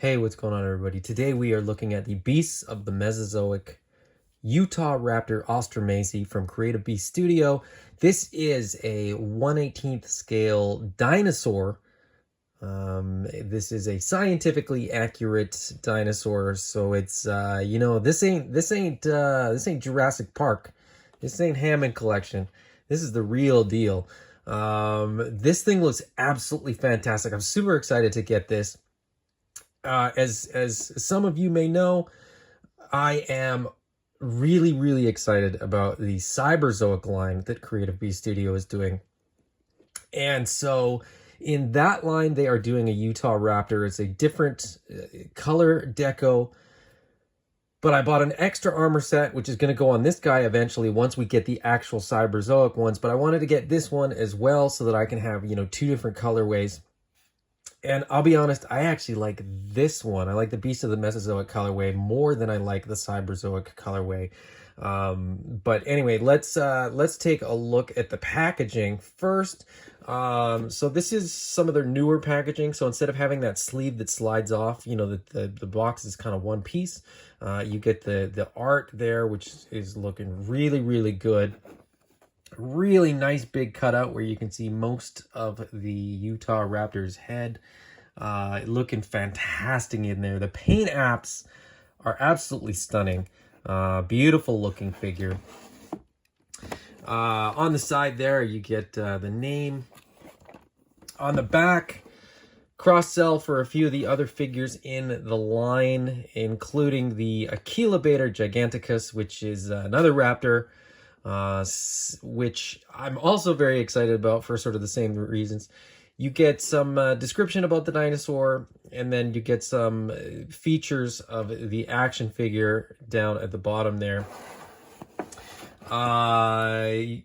Hey, what's going on, everybody? Today we are looking at the beasts of the Mesozoic, Utahraptor ostrommaysi from Creative Beast Studio. This is a 1/18th scale dinosaur. This is a scientifically accurate dinosaur, so it's this ain't Jurassic Park. This ain't Hammond Collection. This is the real deal. This thing looks absolutely fantastic. I'm super excited to get this. As some of you may know, I am really excited about the Cyberzoic line that Creative Beast Studio is doing. And so in that line, they are doing a Utahraptor. It's a different color deco, but I bought an extra armor set, which is going to go on this guy eventually once we get the actual Cyberzoic ones. But I wanted to get this one as well so that I can have, two different colorways. And I'll be honest, I actually like this one. I like the Beast of the Mesozoic colorway more than I like the Cyberzoic colorway. But anyway, let's take a look at the packaging first. So this is some of their newer packaging. So instead of having that sleeve that slides off, the box is kind of one piece. You get the art there, which is looking really good. Really nice big cutout where you can see most of the Utahraptor's head. Looking fantastic in there. The paint apps are absolutely stunning. Beautiful looking figure. On the side there, you get the name. On the back, cross-sell for a few of the other figures in the line, including the Aquilabator Giganticus, which is another raptor. Which I'm also very excited about for sort of the same reasons. You get some description about the dinosaur, and then you get some features of the action figure down at the bottom there. On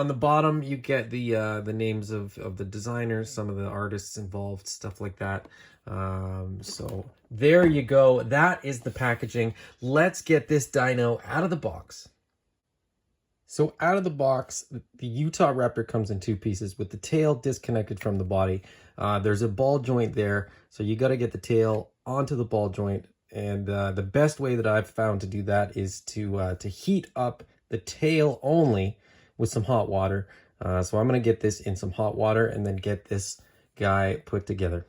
the bottom, you get the names of the designers, some of the artists involved, stuff like that. So there you go. That is the packaging. Let's get this dino out of the box. So out of the box, the Utahraptor comes in two pieces with the tail disconnected from the body. There's a ball joint there, so you got to get the tail onto the ball joint. And the best way that I've found to do that is to heat up the tail only with some hot water. So I'm going to get this in some hot water and then get this guy put together.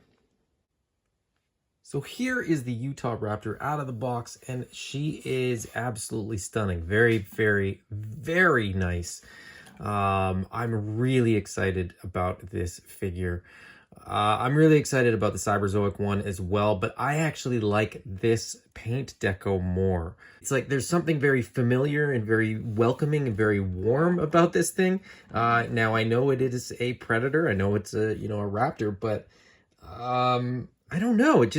So here is the Utahraptor out of the box, and she is absolutely stunning. Very nice. I'm really excited about this figure. I'm really excited about the Cyberzoic one as well, but I actually like this paint deco more. It's like there's something very familiar and very welcoming and very warm about this thing. Now I know it is a predator. I know it's a raptor, but I don't know. It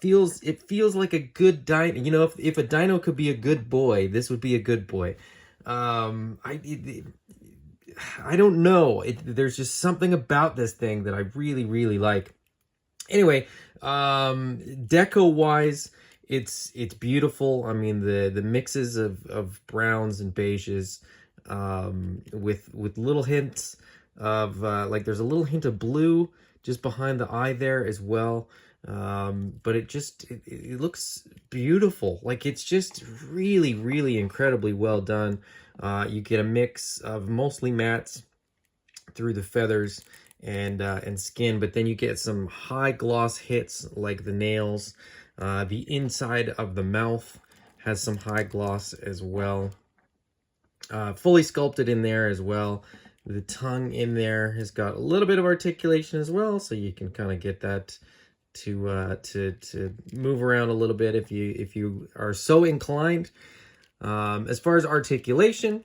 feels like a good dino. If a dino could be a good boy, this would be a good boy. I don't know. There's just something about this thing that I really like. Anyway, deco wise, it's beautiful. I mean, the mixes of browns and beiges, with little hints of like there's a little hint of blue just behind the eye there as well. But it looks beautiful. Like it's just really incredibly well done. You get a mix of mostly mattes through the feathers and skin, but then you get some high gloss hits like the nails. The inside of the mouth has some high gloss as well. Fully sculpted in there as well. The tongue in there has got a little bit of articulation as well, so you can kind of get that to move around a little bit if you are so inclined. As far as articulation,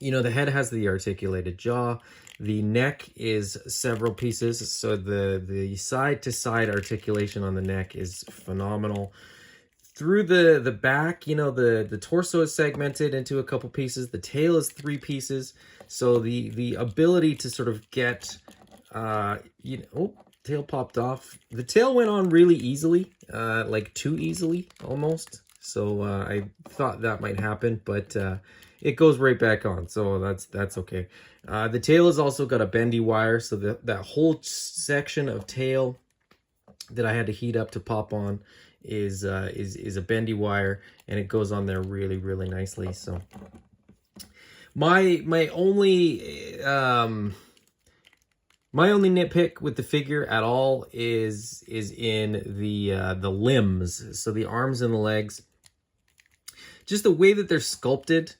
the head has the articulated jaw. The neck is several pieces, so the side to side articulation on the neck is phenomenal. Through the back, the torso is segmented into a couple pieces. The tail is 3 pieces, so the ability to sort of get tail popped off. The tail went on really easily, like too easily almost. So I thought that might happen, but it goes right back on. So that's okay. The tail has also got a bendy wire, so that whole section of tail that I had to heat up to pop on is a bendy wire, and it goes on there really, really nicely. So my only nitpick with the figure at all is in the limbs, so the arms and the legs. Just the way that they're sculpted.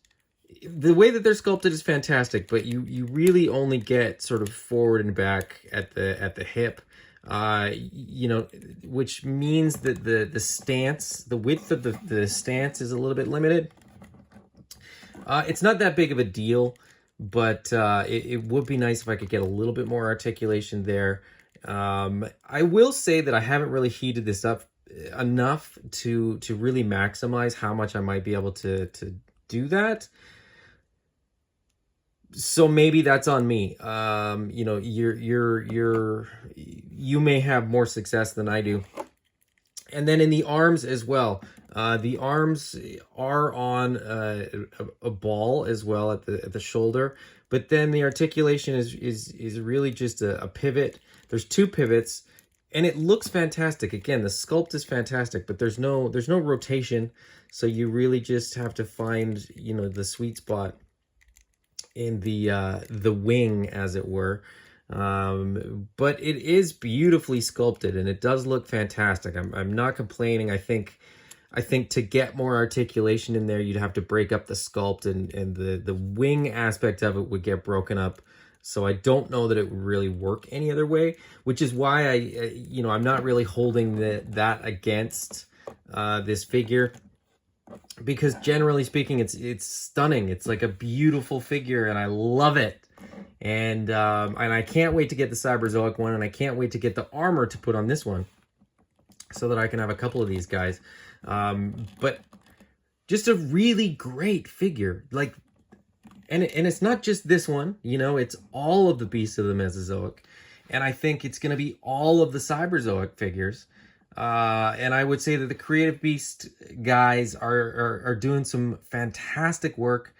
The way that they're sculpted is fantastic, but you really only get sort of forward and back at the hip, you know, which means that the stance, the width of the stance is a little bit limited. It's not that big of a deal, but it would be nice if I could get a little bit more articulation there. I will say that I haven't really heated this up enough to really maximize how much I might be able to do that. So maybe that's on me. You know, you may have more success than I do. And then in the arms as well. The arms are on a ball as well at the shoulder, but then the articulation is really just a pivot. There's two pivots, and it looks fantastic. Again, the sculpt is fantastic, but there's no rotation, so you really just have to find, you know, the sweet spot in the wing, as it were. But it is beautifully sculpted, and it does look fantastic. I'm not complaining. I think to get more articulation in there, you'd have to break up the sculpt, and the wing aspect of it would get broken up. So I don't know that it would really work any other way, which is why I'm not really holding that against this figure, because generally speaking, it's stunning. It's like a beautiful figure, and I love it. And I can't wait to get the Cyberzoic one, and I can't wait to get the armor to put on this one, so that I can have a couple of these guys. But just a really great figure, like, and it's not just this one, you know, it's all of the beasts of the Mesozoic, and I think it's going to be all of the Cyberzoic figures. And I would say that the Creative Beast guys are doing some fantastic work,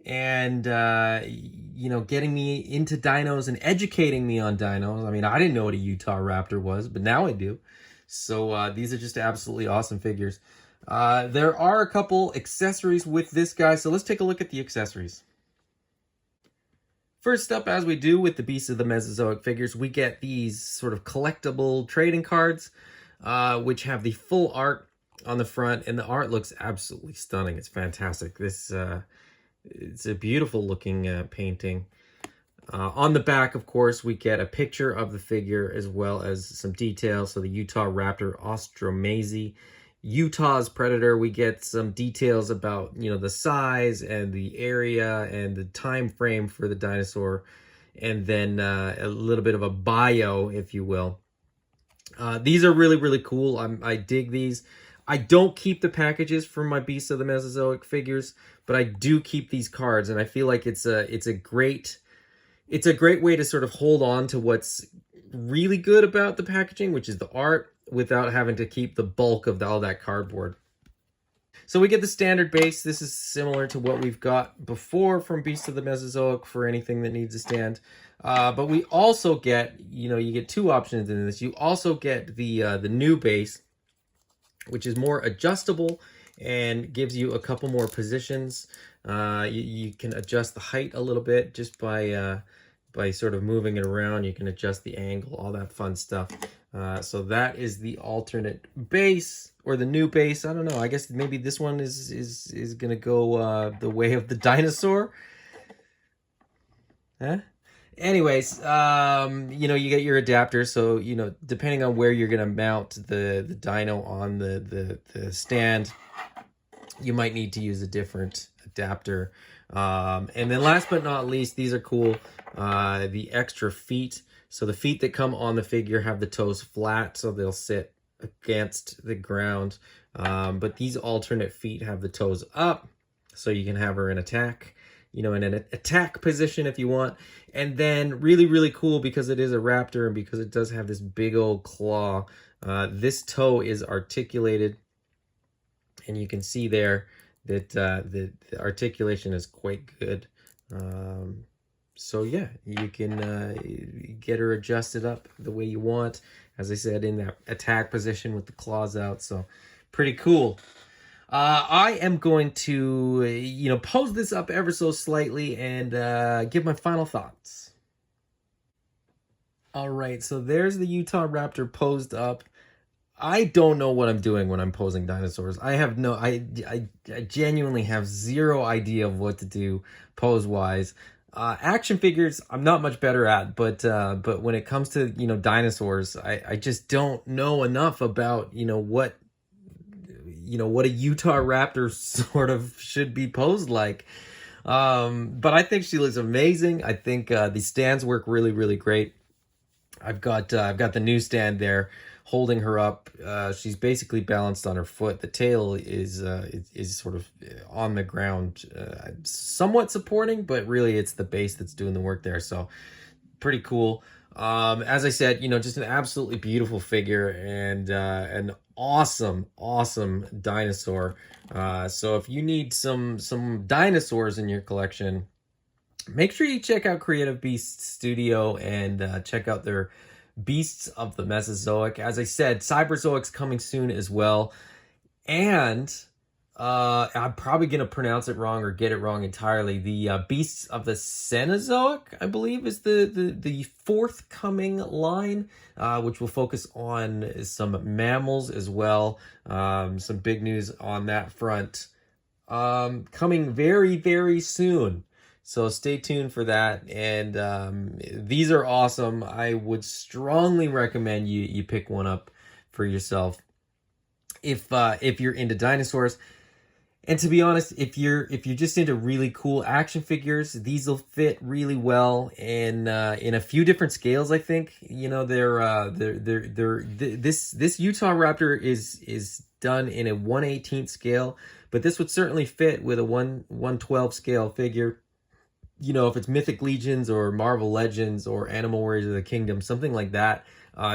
and you know, getting me into dinos and educating me on dinos. I mean, I didn't know what a Utahraptor was, but now I do. So these are just absolutely awesome figures. There are a couple accessories with this guy, so let's take a look at the accessories. First up, as we do with the Beasts of the Mesozoic figures, we get these sort of collectible trading cards, which have the full art on the front, and the art looks absolutely stunning. It's fantastic. This it's a beautiful looking painting. On the back, of course, we get a picture of the figure as well as some details. So the Utahraptor ostrommaysi, Utah's predator. We get some details about, you know, the size and the area and the time frame for the dinosaur, and then a little bit of a bio, if you will. These are really, really cool. I dig these. I don't keep the packages for my Beasts of the Mesozoic figures, but I do keep these cards, and I feel like it's a great way to sort of hold on to what's really good about the packaging, which is the art, without having to keep the bulk of all that cardboard. So we get the standard base. This is similar to what we've got before from Beasts of the Mesozoic for anything that needs a stand. But we also get, you know, you get two options in this. You also get the new base, which is more adjustable and gives you a couple more positions. You can adjust the height a little bit just by sort of moving it around. You can adjust the angle, all that fun stuff. So that is the alternate base, or the new base. I don't know. I guess maybe this one is gonna go the way of the dinosaur. Huh? Anyways, you know, you get your adapter, so, you know, depending on where you're gonna mount the dino on the stand, you might need to use a different adapter. And then last but not least, these are cool. The extra feet. So the feet that come on the figure have the toes flat, so they'll sit against the ground. But these alternate feet have the toes up, so you can have her in attack, you know, in an attack position if you want. And then really, really cool, because it is a raptor and because it does have this big old claw, this toe is articulated, and you can see there that the articulation is quite good. So yeah, you can get her adjusted up the way you want. As I said, in that attack position with the claws out. So pretty cool. I am going to, pose this up ever so slightly and give my final thoughts. All right, so there's the Utahraptor posed up. I don't know what I'm doing when I'm posing dinosaurs. I genuinely have zero idea of what to do pose-wise. Action figures, I'm not much better at, but when it comes to, dinosaurs, I just don't know enough about, what a Utahraptor sort of should be posed like. But I think she looks amazing. I think the stands work really, really great. I've got the new stand there holding her up. She's basically balanced on her foot. The tail is sort of on the ground, somewhat supporting, but really it's the base that's doing the work there. So pretty cool. As I said, just an absolutely beautiful figure and an awesome dinosaur. So if you need some dinosaurs in your collection, make sure you check out Creative Beasts Studio and check out their Beasts of the Mesozoic. As I said, Cyberzoic's coming soon as well. And I'm probably going to pronounce it wrong or get it wrong entirely. The Beasts of the Cenozoic, I believe, is the forthcoming line, which will focus on some mammals as well. Some big news on that front. Coming very, very soon. So stay tuned for that. And these are awesome. I would strongly recommend you pick one up for yourself if you're into dinosaurs. And to be honest, if you're just into really cool action figures, these will fit really well in a few different scales. I think this Utahraptor is done in a 1/18 scale, but this would certainly fit with a 1/12 scale figure. If it's Mythic Legions or Marvel Legends or Animal Warriors of the Kingdom, something like that,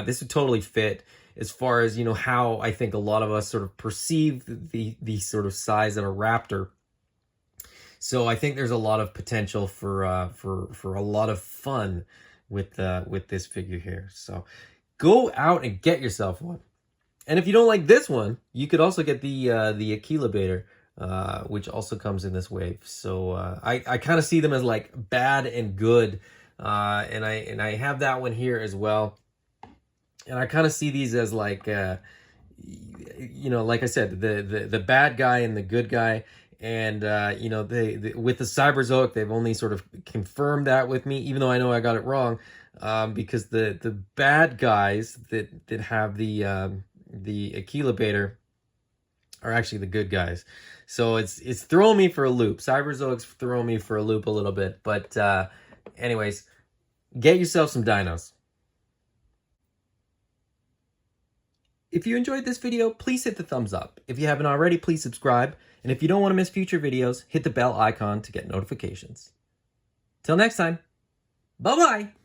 this would totally fit as far as, how I think a lot of us sort of perceive the sort of size of a raptor. So I think there's a lot of potential for a lot of fun with this figure here. So go out and get yourself one. And if you don't like this one, you could also get the Aquilabator, which also comes in this wave. So I kind of see them as like bad and good, and I have that one here as well. And I kind of see these as like, like I said, the bad guy and the good guy. And they with the Cyberzoic, they've only sort of confirmed that with me, even though I know I got it wrong, because the bad guys that have the Aquilabator are actually the good guys. So it's throwing me for a loop. Cyberzoic's throwing me for a loop a little bit. But anyways, get yourself some dinos. If you enjoyed this video, please hit the thumbs up. If you haven't already, please subscribe. And if you don't want to miss future videos, hit the bell icon to get notifications. Till next time, bye-bye!